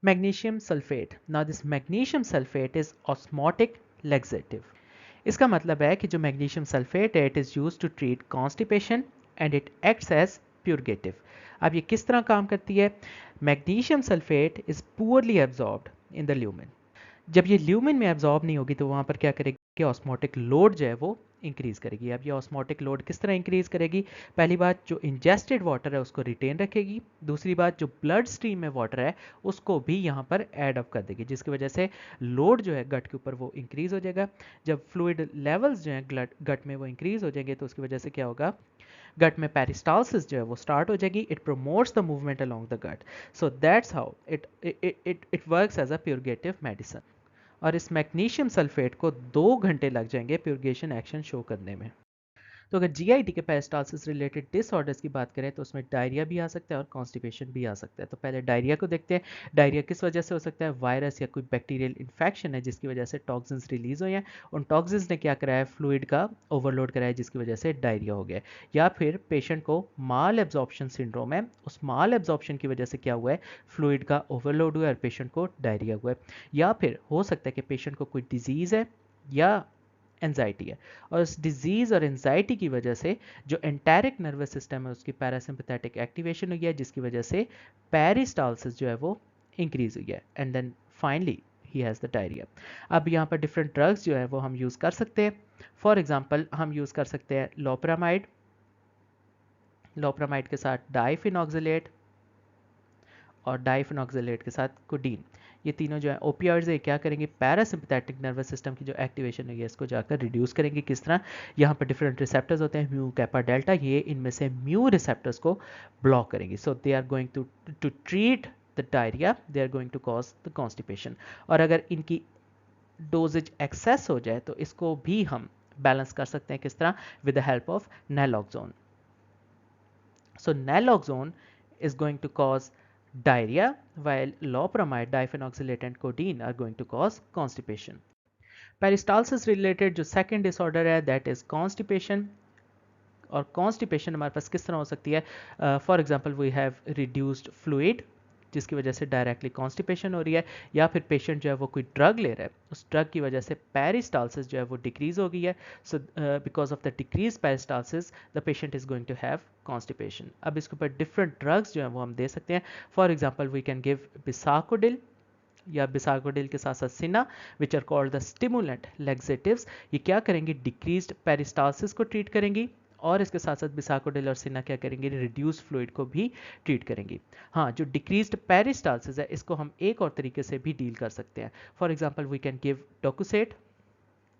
Magnesium sulphate. Now this magnesium sulphate is osmotic laxative. इसका मतलब है कि जो मैग्नीशियम सल्फेट है it is use to treat constipation and it acts as purgative. अब ये किस तरह काम करती है? Magnesium sulphate is poorly absorbed in the lumen. जब ये ल्यूमेन में एब्जॉर्ब नहीं होगी तो वहाँ पर क्या करेगी? ऑस्मोटिक लोड जो है वो इंक्रीज करेगी। अब ये ऑस्मोटिक लोड किस तरह इंक्रीज करेगी? पहली बात, जो इंजेस्टेड वाटर है उसको रिटेन रखेगी। दूसरी बात, जो ब्लड स्ट्रीम में वाटर है उसको भी यहाँ पर एड अप कर देगी, जिसकी वजह से लोड जो है गट के ऊपर वो इंक्रीज हो जाएगा। जब फ्लूइड लेवल्स जो हैं गट में वो इंक्रीज हो जाएंगे तो उसकी वजह से क्या होगा? गट में पेरिस्टालसिस जो है वो स्टार्ट हो जाएगी। It promotes the movement along the gut. So that's how it works as a purgative medicine. और इस मैग्नीशियम सल्फेट को 2 घंटे लग जाएंगे प्यूरगेशन एक्शन शो करने में। तो अगर जीआईटी के पेरिस्टालसिस रिलेटेड डिसऑर्डर्स की बात करें तो उसमें डायरिया भी आ सकता है और कॉन्स्टिपेशन भी आ सकता है। तो पहले डायरिया को देखते हैं। डायरिया किस वजह से हो सकता है? वायरस या कोई बैक्टीरियल इन्फेक्शन है जिसकी वजह से टॉक्सिन्स रिलीज हुए हैं। उन टॉक्सिन्स ने क्या कराया? फ्लूइड का ओवरलोड कराया जिसकी वजह से डायरिया हो गया। या फिर पेशेंट को माल एब्जॉर्प्शन सिंड्रोम है, उस माल एब्जॉर्प्शन की वजह से क्या हुआ है? फ्लूइड का ओवरलोड हुआ है और पेशेंट को डायरिया हुआ है। या फिर हो सकता है कि पेशेंट को कोई डिजीज़ है या एंजाइटी है, और इस डिजीज़ और एंजाइटी की वजह से जो एंटेरिक नर्वस सिस्टम है उसकी पैरासिम्पैथेटिक एक्टिवेशन हुई है जिसकी वजह से पेरिस्टालसिस जो है वो इंक्रीज हुई है। And then finally he has the diarrhoea. अब यहाँ पर डिफरेंट ड्रग्स जो है वो हम यूज़ कर सकते हैं। फॉर एग्जांपल हम यूज़ कर सकते हैं लोपरामाइड। लोपरामाइड के साथ डाइफिनॉक्सिलेट और डाइफिनॉक्सिलेट के साथ कोडीन। ये तीनों जो है ओपियाइड्स है, क्या करेंगे? पैरासिम्पैथेटिक नर्वस सिस्टम की जो एक्टिवेशन है इसको जाकर रिड्यूस करेंगे। किस तरह? यहाँ पर डिफरेंट रिसेप्टर्स होते हैं, म्यू कैपा डेल्टा, ये इनमें से म्यू रिसेप्टर्स को ब्लॉक करेंगे। So they are going to treat the diarrhoea, they are going to cause the constipation. और अगर इनकी डोजेज एक्सेस हो जाए तो इसको भी हम बैलेंस कर सकते हैं। किस तरह? With the help of naloxone. So naloxone is going to cause diarrhea, while loperamide, diphenoxylate and codeine are going to cause constipation. Peristalsis related जो second disorder है that is constipation. और कॉन्स्टिपेशन हमारे पास किस तरह हो सकती है? For example we have reduced fluid जिसकी वजह से डायरेक्टली कॉन्स्टिपेशन हो रही है, या फिर पेशेंट जो है वो कोई ड्रग ले रहा है, उस ड्रग की वजह से पेरिस्टालसिस जो है वो डिक्रीज हो गई है। So because of the decrease peristalsis the patient is going to have constipation. अब इसके ऊपर डिफरेंट ड्रग्स जो है वो हम दे सकते हैं। For example we can give bisacodyl या बिसाकोडिल के साथ साथ senna, which are called the stimulant laxatives. ये क्या करेंगे? डिक्रीज्ड पेरिस्टालसिस को ट्रीट करेंगी, और इसके साथ साथ बिसाकोडिल और सिना क्या करेंगे? रिड्यूस फ्लूइड को भी ट्रीट करेंगी। हाँ, जो डिक्रीज्ड पेरिस्टालसिस है इसको हम एक और तरीके से भी डील कर सकते हैं। For example we can give docusate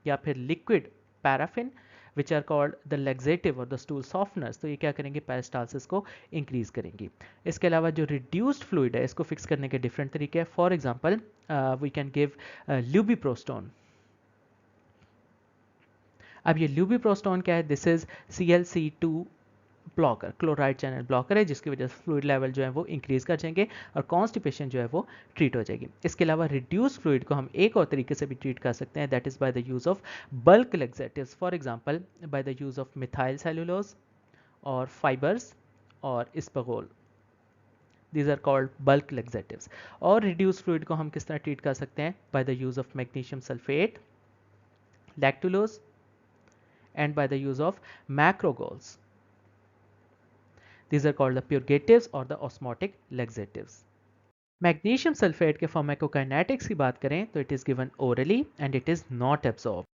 या फिर liquid paraffin, which are called the laxative और द स्टूल सॉफ्टनर्स। तो ये क्या करेंगे? पेरिस्टालसिस को इंक्रीज करेंगी। इसके अलावा जो रिड्यूस्ड फ्लूइड है इसको फिक्स करने के डिफरेंट तरीके हैं। For example we can give lubiprostone. अब ये ल्यूबिप्रोस्टोन क्या है? This is ClC2 blocker, chloride channel blocker है जिसकी वजह से फ्लूइड लेवल जो है वो इंक्रीज कर जाएंगे और कॉन्स्टिपेशन जो है वो ट्रीट हो जाएगी। इसके अलावा रिड्यूस फ्लूइड को हम एक और तरीके से भी ट्रीट कर सकते हैं, that is by the use of bulk laxatives. For example by the use of methyl cellulose और फाइबर्स और isabgol. These are called bulk laxatives. और रिड्यूस फ्लूइड को हम किस तरह ट्रीट कर सकते हैं? By the use of magnesium sulphate, lactulose and by the use of macrogols. These are called the purgatives or the osmotic laxatives. Magnesium sulphate के pharmacokinetics की बात करें तो it is given orally and it is not absorb.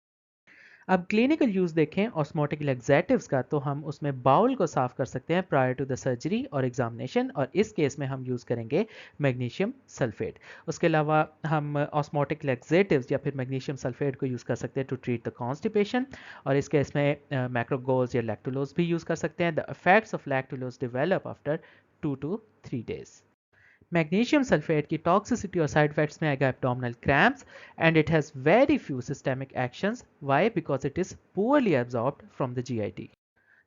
अब clinical use देखें osmotic laxatives का तो हम उसमें बाउल को साफ कर सकते हैं प्रायर टू द सर्जरी और एग्जामिनेशन, और इस केस में हम यूज़ करेंगे मैग्नीशियम सल्फेट। उसके अलावा हम ऑस्मोटिक लैक्सेटिव्स या फिर मैग्नीशियम सल्फेट को यूज़ कर सकते हैं टू ट्रीट द कॉन्स्टिपेशन, और इस केस में मैक्रोगोल्स या लैक्टुलोज भी यूज़ कर सकते हैं। The effects of lactulose develop after 2 to 3 days. Magnesium sulfate की toxicity और side effects में आएगा abdominal cramps and it has very few systemic actions. Why? Because it is poorly absorbed from the GIT.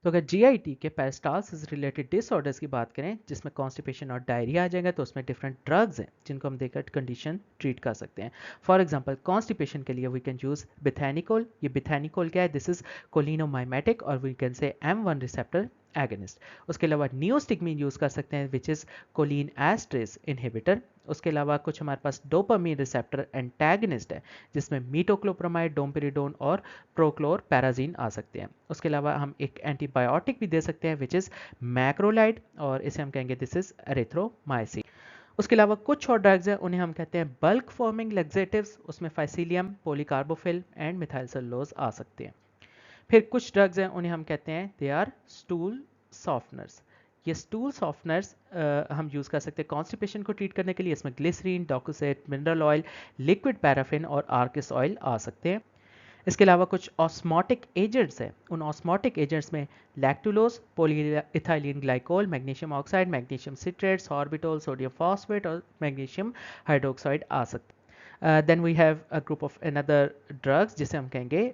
तो अगर GIT के peristalsis related disorders की बात करें जिसमें कॉन्स्टिपेशन और डायरिया आ जाएगा तो उसमें डिफरेंट ड्रग्स हैं जिनको हम देकर कंडीशन ट्रीट कर सकते हैं। फॉर एग्जांपल कॉन्स्टिपेशन के लिए वी कैन यूज बिथैनिकोल। ये बिथैनिकोल क्या है? दिस इज कोलिनोमाइमेटिक और we can say M1 receptor agonist. उसके अलावा नियोस्टिगमीन यूज कर सकते हैं विच इज कोलिन एस्ट्रेस इनहिबिटर, उसके अलावा कुछ हमारे पास डोपामीन रिसेप्टर एंटेगनिस्ट है, जिसमें मीटोक्लोप्रामाइड, डोम्पेरिडोन और प्रोक्लोरपैराजीन आ सकते हैं। उसके अलावा हम एक एंटीबायोटिक भी दे सकते हैं विच इज़ मैक्रोलाइड, और इसे हम कहेंगे दिस इज एरिथ्रोमाइसिन। उसके अलावा कुछ और ड्रग्स हैं, उन्हें हम कहते हैं बल्क फॉर्मिंग लेग्जेटिव्स, उसमें फाइसिलियम, पोलीकार्बोफिल एंड मिथाइल सेलुलोज आ सकते हैं। फिर कुछ ड्रग्स हैं, उन्हें हम कहते हैं दे आर स्टूल सॉफ्टनर्स। ये स्टूल सॉफ्टनर्स हम यूज़ कर सकते हैं कॉन्स्टिपेशन को ट्रीट करने के लिए। इसमें glycerin, docusate, mineral oil, liquid paraffin और आर्किस ऑयल आ सकते हैं। इसके अलावा कुछ ऑस्मोटिक एजेंट्स हैं, उन ऑस्मोटिक एजेंट्स में lactulose, polyethylene glycol, magnesium oxide, magnesium citrate, sorbitol, sodium phosphate और मैग्नीशियम हाइड्रोक्साइड आ सकते हैं। Then we have a group of another drugs जिसे हम कहेंगे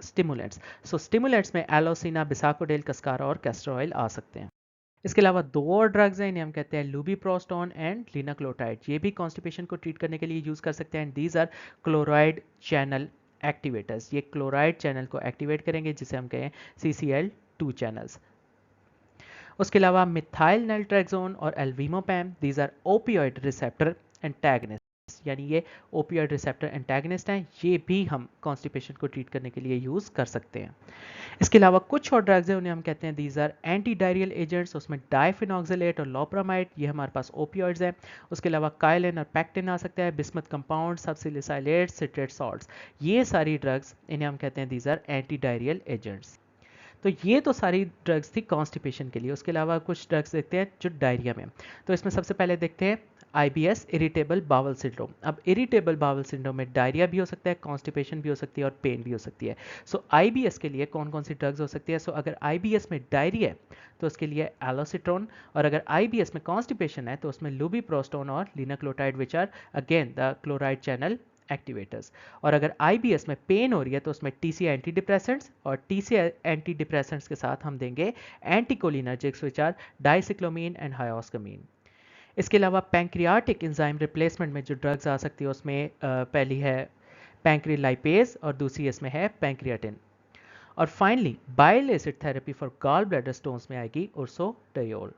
स्टिमुलेंट्स। सो स्टिमुलेंट्स में एलोसिना, बिसाकोडेल, कस्कारा और कैस्टर ऑयल आ सकते हैं। इसके अलावा दो और ड्रग्स हैं, इन्हें हम कहते हैं लुबिप्रोस्टोन एंड लिनाक्लोटाइड। ये भी कॉन्स्टिपेशन को ट्रीट करने के लिए यूज़ कर सकते हैं। These are chloride channel activators. ये क्लोराइड चैनल को एक्टिवेट करेंगे, जिसे हम कहें CCl2 चैनल्स। उसके अलावा मिथाइल नाइट्रेक्सोन और alvimopan, these are opioid receptor antagonist, यानी ये ओपियोइड रिसेप्टर एंटागनिस्ट हैं। ये भी हम कॉन्स्टिपेशन को ट्रीट करने के लिए यूज़ कर सकते हैं। इसके अलावा कुछ और ड्रग्स हैं, उन्हें हम कहते हैं these are anti diarrheal agents. उसमें डाइफिनॉक्सिलेट और लोप्रामाइड, ये हमारे पास ओपियोइड्स हैं। उसके अलावा काइलिन और पैक्टिन आ सकता है, bismuth compound, subsalicylate, citrate salts. ये सारी ड्रग्स, इन्हें हम कहते हैं these are anti diarrheal agents. तो ये तो सारी ड्रग्स थी कॉन्स्टिपेशन के लिए। उसके अलावा कुछ ड्रग्स देखते हैं जो डायरिया में। तो इसमें सबसे पहले देखते हैं IBS, इरिटेबल बावल सिंड्रोम। अब इरिटेबल बावल सिंड्रोम में डायरिया भी हो सकता है, कॉन्स्टिपेशन भी हो सकती है और पेन भी हो सकती है। सो IBS के लिए कौन कौन सी ड्रग्स हो सकती है? सो अगर IBS में डायरिया है तो उसके लिए एलोसिट्रोन, और अगर IBS में कॉन्स्टिपेशन है तो उसमें लुबिप्रोस्टोन और linaclotide which are again the chloride channel activators. और अगर IBS में पेन हो रही है तो उसमें TC एंटी डिप्रेसेंट्स, और TC एंटी डिप्रेसेंट्स के साथ हम देंगे एंटीकोलिनर्जिक्स विच आर डाइसिक्लोमीन एंड हायोस्कमीन। इसके अलावा पैंक्रियाटिक एंजाइम रिप्लेसमेंट में जो ड्रग्स आ सकती है उसमें पहली है पैंक्रिलाइपेज और दूसरी इसमें है पैंक्रियाटिन। और finally bile acid therapy for gall bladder stones में आएगी उर्सोडायोल।